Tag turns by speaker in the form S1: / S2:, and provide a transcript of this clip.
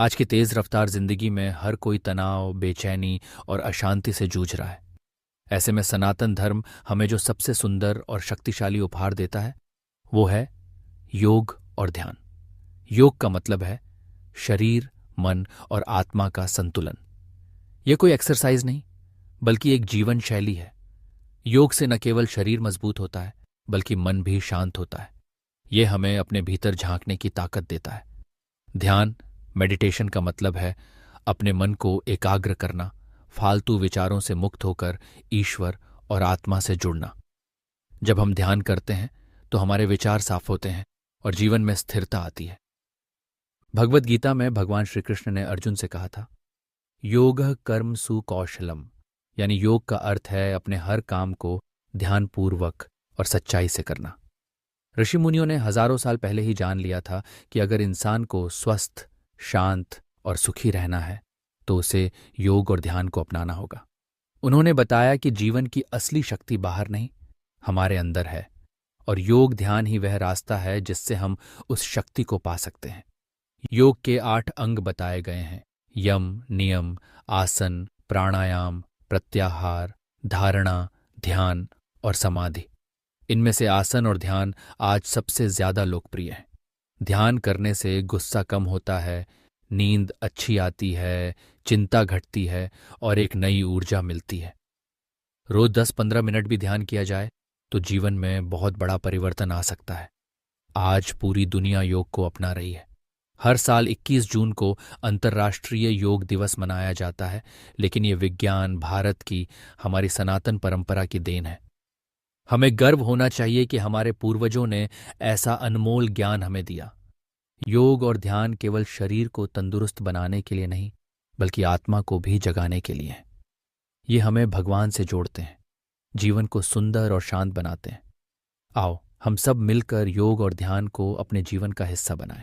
S1: आज की तेज रफ्तार जिंदगी में हर कोई तनाव, बेचैनी और अशांति से जूझ रहा है। ऐसे में सनातन धर्म हमें जो सबसे सुंदर और शक्तिशाली उपहार देता है वो है योग और ध्यान। योग का मतलब है शरीर, मन और आत्मा का संतुलन। यह कोई एक्सरसाइज नहीं, बल्कि एक जीवन शैली है। योग से न केवल शरीर मजबूत होता है, बल्कि मन भी शांत होता है। यह हमें अपने भीतर झांकने की ताकत देता है। ध्यान, मेडिटेशन का मतलब है अपने मन को एकाग्र करना, फालतू विचारों से मुक्त होकर ईश्वर और आत्मा से जुड़ना। जब हम ध्यान करते हैं तो हमारे विचार साफ होते हैं और जीवन में स्थिरता आती है। भगवत गीता में भगवान श्री कृष्ण ने अर्जुन से कहा था, योगः कर्म सुकौशलम, यानी योग का अर्थ है अपने हर काम को ध्यानपूर्वक और सच्चाई से करना। ऋषि मुनियों ने हजारों साल पहले ही जान लिया था कि अगर इंसान को स्वस्थ, शांत और सुखी रहना है तो उसे योग और ध्यान को अपनाना होगा। उन्होंने बताया कि जीवन की असली शक्ति बाहर नहीं, हमारे अंदर है, और योग ध्यान ही वह रास्ता है जिससे हम उस शक्ति को पा सकते हैं। योग के 8 अंग बताए गए हैं: यम, नियम, आसन, प्राणायाम, प्रत्याहार, धारणा, ध्यान और समाधि। इनमें से आसन और ध्यान आज सबसे ज्यादा लोकप्रिय हैं। ध्यान करने से गुस्सा कम होता है, नींद अच्छी आती है, चिंता घटती है और एक नई ऊर्जा मिलती है। रोज 10-15 मिनट भी ध्यान किया जाए तो जीवन में बहुत बड़ा परिवर्तन आ सकता है। आज पूरी दुनिया योग को अपना रही है। हर साल 21 जून को अंतर्राष्ट्रीय योग दिवस मनाया जाता है, लेकिन ये विज्ञान, भारत की, हमारी सनातन परंपरा की देन है। हमें गर्व होना चाहिए कि हमारे पूर्वजों ने ऐसा अनमोल ज्ञान हमें दिया। योग और ध्यान केवल शरीर को तंदुरुस्त बनाने के लिए नहीं, बल्कि आत्मा को भी जगाने के लिए है। ये हमें भगवान से जोड़ते हैं, जीवन को सुंदर और शांत बनाते हैं। आओ हम सब मिलकर योग और ध्यान को अपने जीवन का हिस्सा बनाएं।